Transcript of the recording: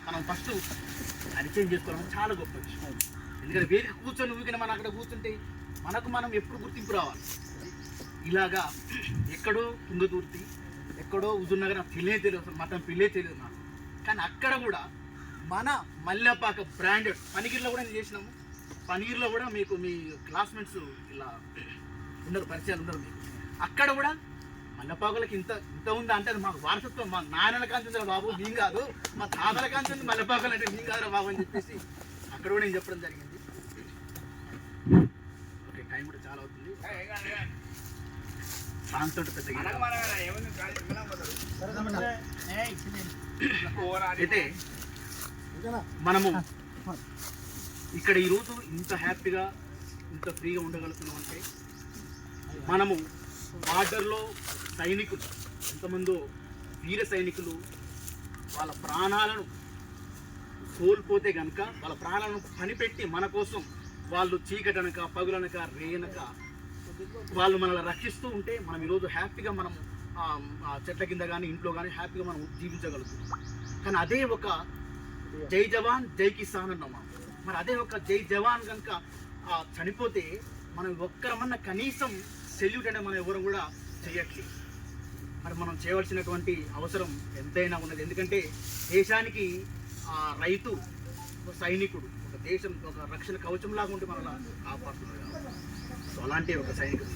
మనం ఫస్ట్ పరిచయం చేసుకోవడం చాలా గొప్ప విషయం. ఎందుకంటే వేదిక కూర్చొని ఊరికనే మనం అక్కడ కూర్చుంటే మనకు మనం ఎప్పుడు గుర్తింపు రావాలి. ఇలాగా ఎక్కడో తుంగతుర్తి, ఎక్కడో హుజూర్నగర్ నాకు తెలియదు, అసలు మతం తెలియదు నాకు. కానీ అక్కడ కూడా మన మల్లెపాక బ్రాండెడ్ పనిగిరిలో కూడా నేను చేసినాము. పనిగిరిలో కూడా మీకు మీ క్లాస్మేట్స్ ఇలా ఉన్నారు, పరిచయాలు ఉన్నారు మీకు. అక్కడ కూడా మల్లెపాకులకి ఇంత ఇంత ఉందా అంటే అది మాకు వారసత్వం, మా నాన్నల కాంతి ఉందిరా బాబు, మేము కాదు, మా తాతల కాంతి ఉంది మల్లెపాకులు అంటే మేము కాదురా బాబు అని చెప్పేసి అక్కడ కూడా నేను చెప్పడం జరిగింది. ఓకే, టైం కూడా చాలా అవుతుంది. సాంగ్తో పెద్ద అయితే మనము ఇక్కడ ఈరోజు ఇంత హ్యాపీగా ఇంత ఫ్రీగా ఉండగలుగుతున్నాం అంటే మనము బార్డర్లో సైనికులు ఎంతమందో వీర సైనికులు వాళ్ళ ప్రాణాలను కోల్పోతే కనుక వాళ్ళ ప్రాణాలను పనిపెట్టి మన కోసం వాళ్ళు చీకటనక పగులనక రేయనక వాళ్ళు మనల్ని రక్షిస్తూ ఉంటే మనం ఈరోజు హ్యాపీగా మనం చెట్ల కింద కానీ ఇంట్లో కానీ హ్యాపీగా మనం జీవించగలుగుతున్నాం. కానీ అదే ఒక జై జవాన్ జై కిసాన్ అన్నాం మనం. మరి అదే ఒక జై జవాన్ కనుక చనిపోతే మనం ఒక్కరమన్నా కనీసం సెల్యూట్ అంటే మనం ఎవరు కూడా చేయట్లేదు. మరి మనం చేయవలసినటువంటి అవసరం ఎంతైనా ఉన్నది. ఎందుకంటే దేశానికి రైతు ఒక సైనికుడు, ఒక దేశం ఒక రక్షణ కవచంలాగా ఉంటే మనల్ని కాపాడుతున్నాడు. సో అలాంటి ఒక సైనికుడు